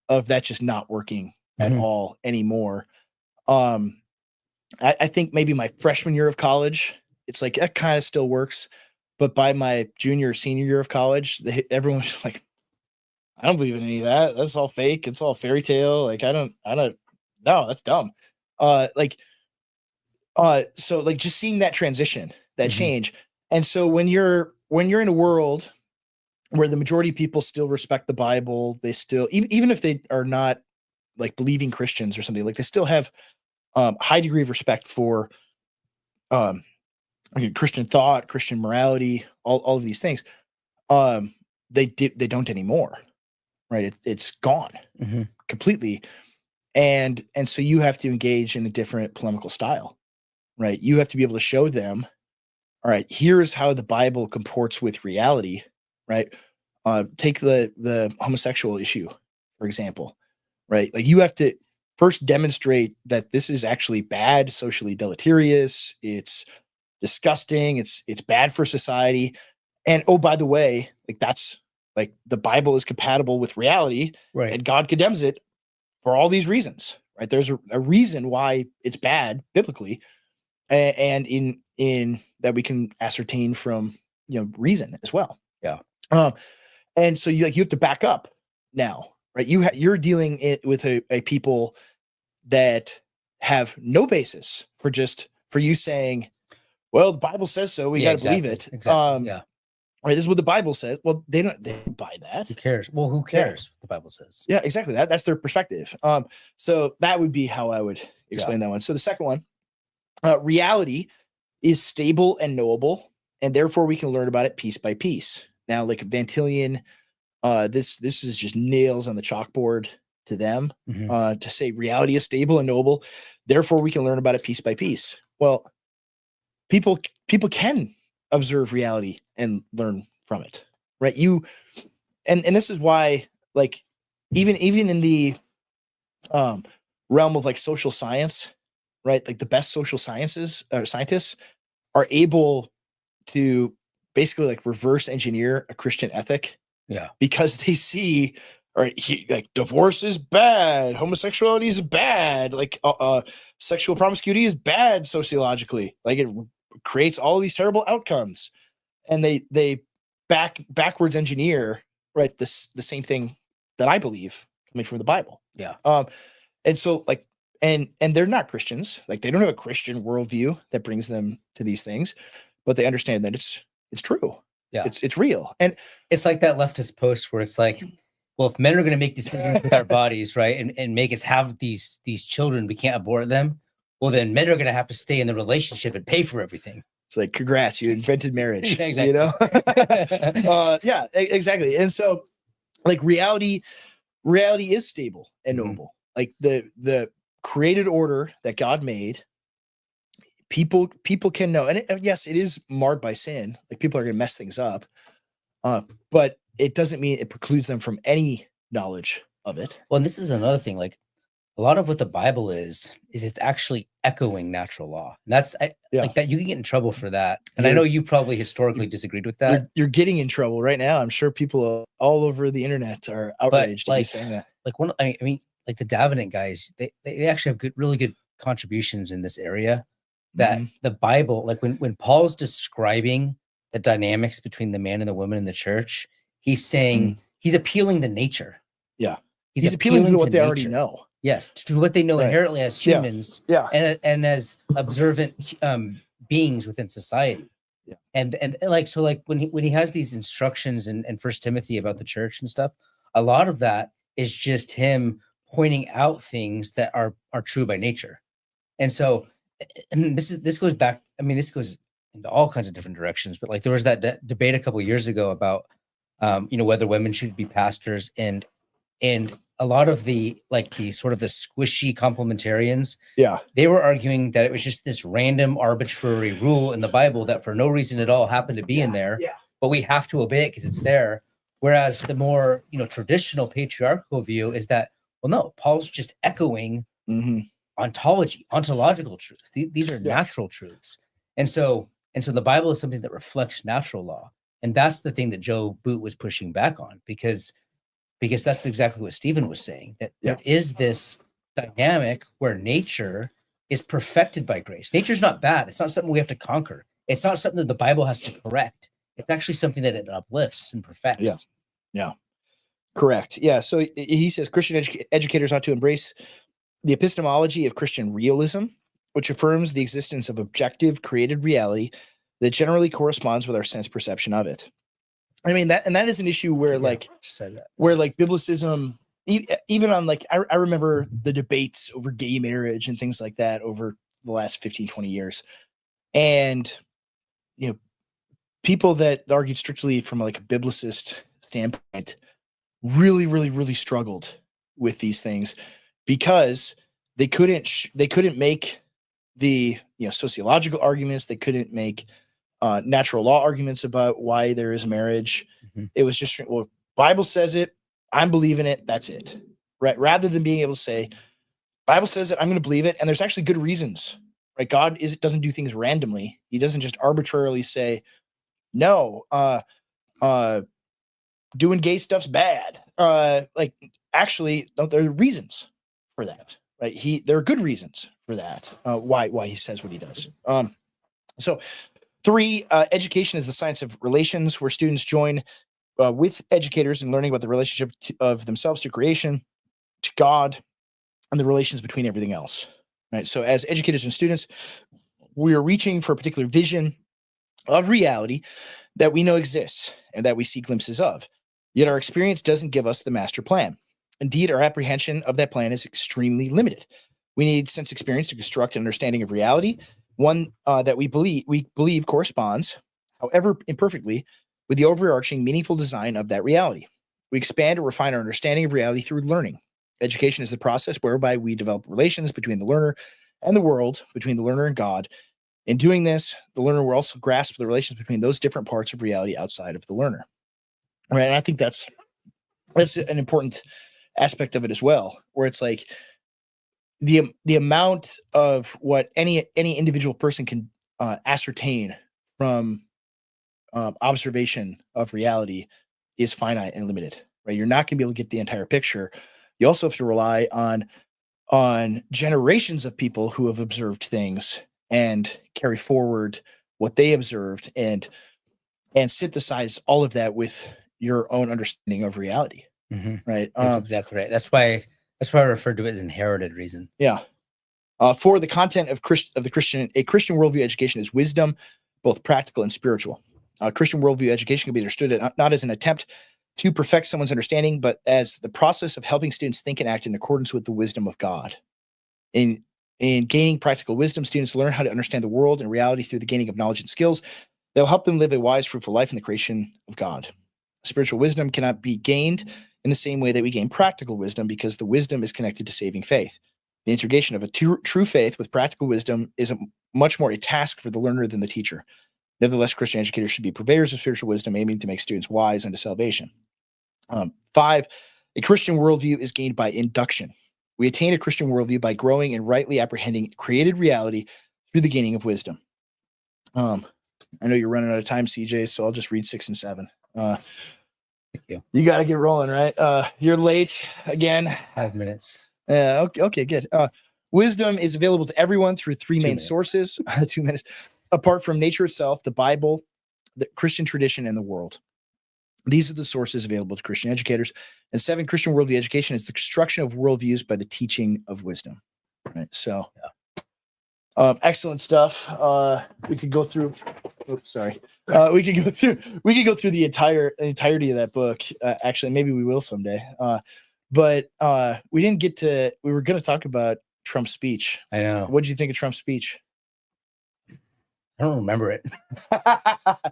of that just not working at all anymore. I think maybe my freshman year of college, it's like that kind of still works. But by my junior or senior year of college, everyone was like, I don't believe in any of that. That's all fake. It's all fairy tale. Like, I don't, no, that's dumb. So like just seeing that transition, that change. And so when you're in a world where the majority of people still respect the Bible, they still, even if they are not like believing Christians or something, like they still have high degree of respect for Christian thought, Christian morality, all of these things. They don't anymore. Right. It's gone completely. And so you have to engage in a different polemical style, right? You have to be able to show them, all right, here's how the Bible comports with reality, right? Take the homosexual issue, for example, right? Like you have to first demonstrate that this is actually bad, socially deleterious. It's disgusting. It's bad for society. And oh, by the way, like that's like the Bible is compatible with reality, right? And God condemns it for all these reasons, right? There's a reason why it's bad biblically, and in that we can ascertain from reason as well. Yeah. And so you have to back up now, right? You're dealing with a people that have no basis for you saying, well, the Bible says so. We got to believe it. Exactly. Yeah. Right. This is what the Bible says. Well, they don't buy that. Who cares? Well, who cares what the Bible says? Yeah, exactly. That's their perspective. So that would be how I would explain that one. So the second one, reality is stable and knowable, and therefore we can learn about it piece by piece. Now, like Van Tillian, this is just nails on the chalkboard to them, to say reality is stable and knowable, therefore we can learn about it piece by piece. Well, people can observe reality and learn from it, right? And this is why, like, even in the realm of like social science, right? Like the best social sciences or scientists are able to basically like reverse engineer a Christian ethic. Yeah. Because they see, all right, like divorce is bad, homosexuality is bad, like sexual promiscuity is bad sociologically. Like it creates all these terrible outcomes, and they backwards engineer, right, the same thing that I believe coming from the Bible. Yeah. And so like and they're not Christians, like they don't have a Christian worldview that brings them to these things, but they understand that it's true. Yeah. It's real. And it's like that leftist post where it's like, well, if men are going to make decisions with our bodies, right, and make us have these children, we can't abort them. Well, then men are going to have to stay in the relationship and pay for everything. It's like, congrats, you invented marriage. Yeah, exactly. Yeah, exactly. And so like reality is stable and knowable. Like the created order that God made, people can know. And yes, it is marred by sin. Like people are going to mess things up. But it doesn't mean it precludes them from any knowledge of it. Well, and this is another thing. Like a lot of what the Bible is it's actually echoing natural law. And that's Yeah. like that. You can get in trouble for that. And I You're- know you probably historically disagreed with that. You're getting in trouble right now. I'm sure people all over the internet are outraged at you like- saying that. Like I mean, like the Davenant guys, they actually have really good contributions in this area. That Mhm. the Bible, like when Paul's describing the dynamics between the man and the woman in the church, he's saying he's appealing to nature. Yeah. He's appealing to what they already nature. know. Yes, to what they know Right. inherently as Yeah. humans, Yeah. and as observant beings within society. Yeah. And like so, like when he has these instructions in First Timothy about the church and stuff, a lot of that is just him pointing out things that are true by nature. And so, and this goes back. I mean, this goes into all kinds of different directions. But like there was that debate a couple of years ago about whether women should be pastors, and a lot of the sort of the squishy complementarians, Yeah. they were arguing that it was just this random arbitrary rule in the Bible that for no reason at all happened to be in there, but we have to obey it because it's there. Whereas the more traditional patriarchal view is that, well, no, Paul's just echoing ontological truth. These are natural truths, and so the Bible is something that reflects natural law, and that's the thing that Joe Boot was pushing back on because that's exactly what Stephen was saying, that there is this dynamic where nature is perfected by grace. Nature's not bad. It's not something we have to conquer. It's not something that the Bible has to correct. It's actually something that it uplifts and perfects. Yeah. Yeah. Correct. Yeah. So he says Christian educators ought to embrace the epistemology of Christian realism, which affirms the existence of objective created reality that generally corresponds with our sense perception of it. I mean, that is an issue where biblicism, even on I remember the debates over gay marriage and things like that over the last 15, 20 years. And, people that argued strictly from a biblicist standpoint really, really, really struggled with these things because they couldn't make the sociological arguments. They couldn't make natural law arguments about why there is marriage. It was just, well, Bible says it, I'm believing it, that's it. Right? Rather than being able to say, Bible says it, I'm going to believe it, and there's actually good reasons. Right? God doesn't do things randomly. He doesn't just arbitrarily say, no, doing gay stuff's bad. Actually, there are reasons for that. Right? There are good reasons for that. Why he says what he does. So 3, education is the science of relations, where students join with educators in learning about the relationship of themselves to creation, to God, and the relations between everything else. Right. So as educators and students, we are reaching for a particular vision of reality that we know exists and that we see glimpses of. Yet our experience doesn't give us the master plan. Indeed, our apprehension of that plan is extremely limited. We need sense experience to construct an understanding of reality, one that we believe corresponds, however imperfectly, with the overarching meaningful design of that reality. We expand or refine our understanding of reality through learning. Education is the process whereby we develop relations between the learner and the world, between the learner and God. In doing this, the learner will also grasp the relations between those different parts of reality outside of the learner. Right? And I think that's an important aspect of it as well, where it's the amount of what any individual person can ascertain from observation of reality is finite and limited. Right? You're not going to be able to get the entire picture. You also have to rely on generations of people who have observed things and carry forward what they observed and synthesize all of that with your own understanding of reality. Right? That's exactly right. That's why I referred to it as inherited reason. Yeah. For the content of a Christian worldview education is wisdom, both practical and spiritual. Christian worldview education can be understood not as an attempt to perfect someone's understanding, but as the process of helping students think and act in accordance with the wisdom of God. In gaining practical wisdom, students learn how to understand the world and reality through the gaining of knowledge and skills that will help them live a wise, fruitful life in the creation of God. Spiritual wisdom cannot be gained in the same way that we gain practical wisdom, because the wisdom is connected to saving faith. The integration of a true faith with practical wisdom is much more a task for the learner than the teacher. Nevertheless, Christian educators should be purveyors of spiritual wisdom, aiming to make students wise unto salvation. 5, a Christian worldview is gained by induction. We attain a Christian worldview by growing and rightly apprehending created reality through the gaining of wisdom. I know you're running out of time, CJ, so I'll just read 6 and 7. Thank you. You got to get rolling, right? You're late again. 5 minutes. Okay, good. Wisdom is available to everyone through 3 main 2 minutes. sources. 2 minutes. Apart from nature itself, the Bible, the Christian tradition, and the world. These are the sources available to Christian educators. And 7, Christian worldview education is the construction of worldviews by the teaching of wisdom. Right. So, excellent stuff. We could go through. Oops, sorry. We could go through the entirety of that book. Actually, maybe we will someday. But we didn't get to. We were going to talk about Trump's speech. I know. What did you think of Trump's speech? I don't remember it.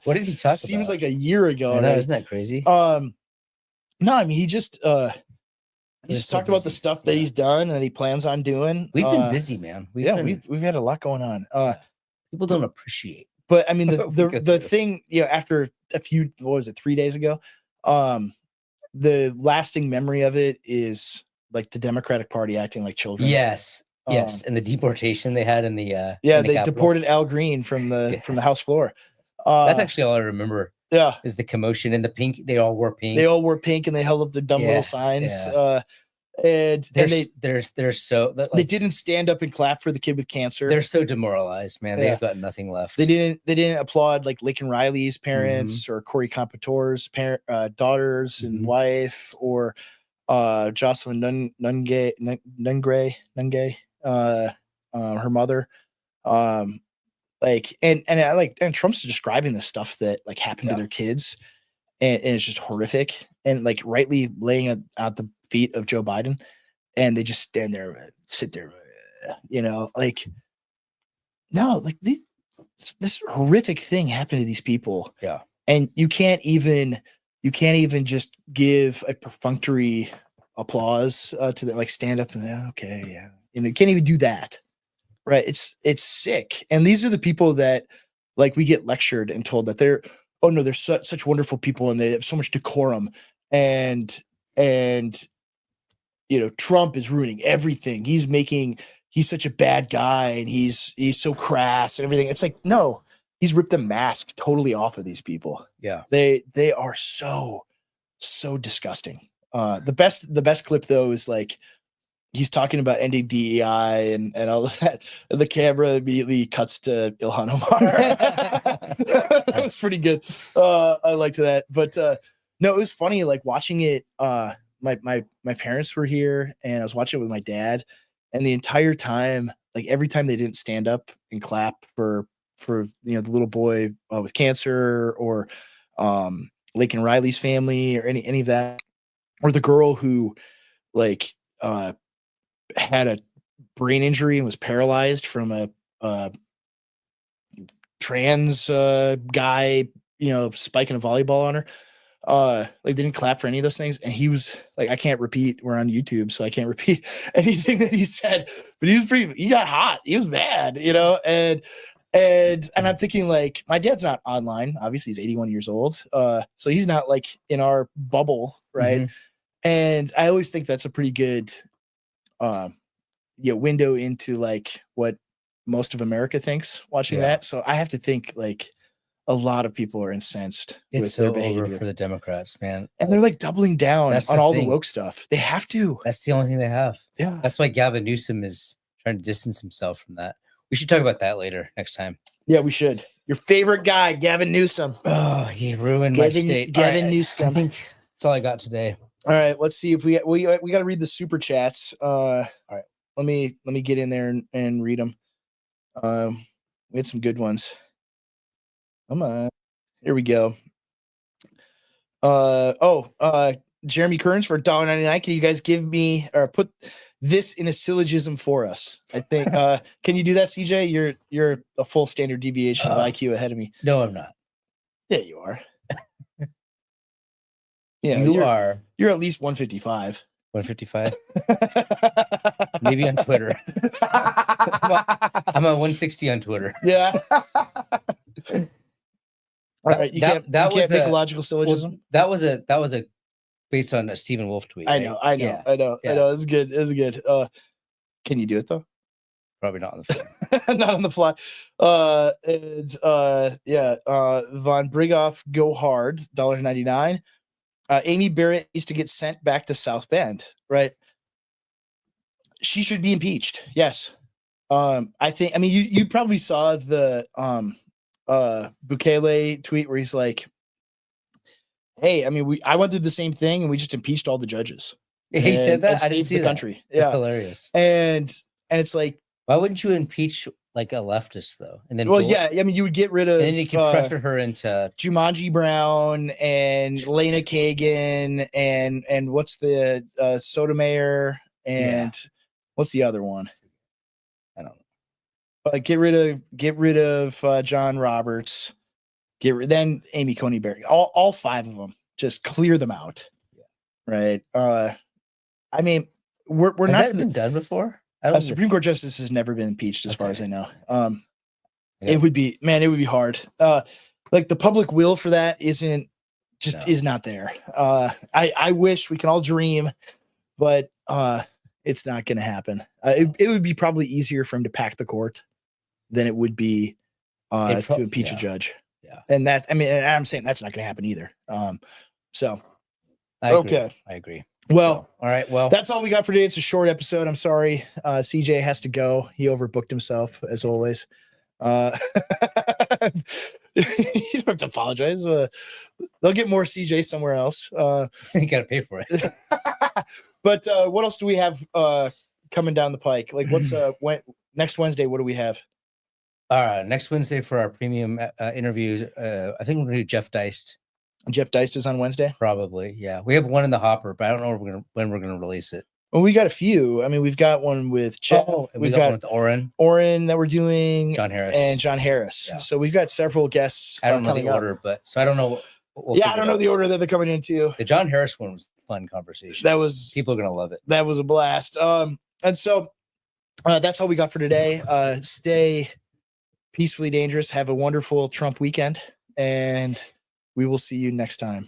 What did he talk about? Seems like a year ago. I know, Right? isn't that crazy? No, I mean he just He's so talked about the busy. stuff that he's done and that he plans on doing. We've been busy, man. We've had a lot going on. People don't appreciate. But I mean What we go the through. thing, after a few, what was it, 3 days ago? The lasting memory of it is like the Democratic Party acting like children. Yes. Yes. And the deportation they had in the in Yeah, the they Capitol. deported Al Green from the House floor. That's actually all I remember yeah. is the commotion and the pink. They all wore pink. They all wore pink and they held up their dumb Yeah, little signs. yeah. And they're so they like, didn't stand up and clap for the kid with cancer. they're so demoralized, man. Yeah. They've got nothing left. They didn't applaud like Lincoln Riley's parents or Corey Competor's daughters and wife, or Jocelyn Nungay, her mother. And Trump's describing the stuff that like happened to their kids, and it's just horrific, and like rightly laying it at the feet of Joe Biden, and they just sit there, like, no, like this horrific thing happened to these people. Yeah. And you can't even just give a perfunctory applause to the, like, stand up and okay, yeah. You can't even do that. Right. It's sick. And these are the people that like we get lectured and told that they're such wonderful people and they have so much decorum, and Trump is ruining everything. He's such a bad guy and he's so crass and everything. It's like, no, he's ripped the mask totally off of these people. Yeah. They are so disgusting. The best clip though is like he's talking about ending DEI and all of that. And the camera immediately cuts to Ilhan Omar. That was pretty good. I liked that. But no, it was funny like watching it. My parents were here and I was watching it with my dad, and the entire time, like every time they didn't stand up and clap for the little boy with cancer, or Lincoln Riley's family, or any of that, or the girl who like had a brain injury and was paralyzed from a trans guy, spiking a volleyball on her. Like they didn't clap for any of those things. And he was like, I can't repeat, we're on YouTube, so I can't repeat anything that he said, but he got hot. He was mad, and I'm thinking like, my dad's not online. Obviously he's 81 years old. So he's not like in our bubble. Right. Mhm. And I always think that's a pretty good, window into like what most of America thinks watching that. So I have to think like a lot of people are incensed It's with so their over behavior, for the Democrats, man. and they're like doubling down That's on the all thing. the woke stuff. They have to. That's the only thing they have. Yeah. That's why Gavin Newsom is trying to distance himself from that. We should talk about that later next time. Yeah, we should. Your favorite guy, Gavin Newsom. Oh, he ruined my state. Gavin All right, Newsom. I think that's all I got today. All right, let's see if we got to read the super chats. All right, let me get in there and read them. We had some good ones. Come on, here we go. Jeremy Kearns for $1.99. Can you guys give me or put this in a syllogism for us? I think. Can you do that, CJ? You're a full standard deviation of IQ ahead of me. No, I'm not. Yeah, you are. Yeah, You are You're at least 155. 155. Maybe on Twitter. I'm at 160 on Twitter. Yeah. All right, you can't that was make a a logical syllogism. Well, that was a based on a Stephen Wolf tweet. I right? know, I know, Yeah, I know, yeah. I know. It's good. It's good. Can you do it though? Probably not on the phone. Not on the fly. Von Brigoff, go hard, $1.99. Amy Barrett needs to get sent back to South Bend, right? She should be impeached. Yes. I mean, you probably saw the Bukele tweet where he's like, hey, I mean, I went through the same thing and we just impeached all the judges. He said that? I didn't saved see the that. country. It's Yeah. hilarious. And it's like, Why wouldn't you impeach like a leftist though? And then well, yeah, I mean, you would get rid of and then you can pressure her into Jumanji Brown and Lena Kagan and what's the Sotomayor and what's the other one? I don't know. Get rid of John Roberts. Then Amy Coney Barrett. All five of them. Just clear them out. Right. I mean, we're Has not that been done before? I a don't Supreme Court justice has never been impeached, as far as I know. Yeah. It would be hard. Like the public will for that is not there. I wish we can all dream, but it's not going to happen. It would be probably easier for him to pack the court than it would be to impeach a judge. Yeah. And I'm saying that's not going to happen either. So I agree. okay. I agree. Well, all right. Well, that's all we got for today. It's a short episode. I'm sorry. CJ has to go. He overbooked himself as always. You don't have to apologize. They'll get more CJ somewhere else. you got to pay for it. But what else do we have coming down the pike? Like what's next Wednesday? What do we have? Next Wednesday for our premium interviews. I think we're going to do Jeff Deist. Jeff Deist is on Wednesday? Probably, yeah. We have one in the hopper, but I don't know when we're gonna release it. Well, we got a few. I mean, we've got one with Jeff. We've got one with Oren that we're doing. John Harris. And John Harris. Yeah. So we've got several guests. I don't know the order, but so I don't know. I don't know the order that they're coming into. The John Harris one was a fun conversation. People are gonna love it. That was a blast. And so that's all we got for today. Stay peacefully dangerous. Have a wonderful Trump weekend, and we will see you next time.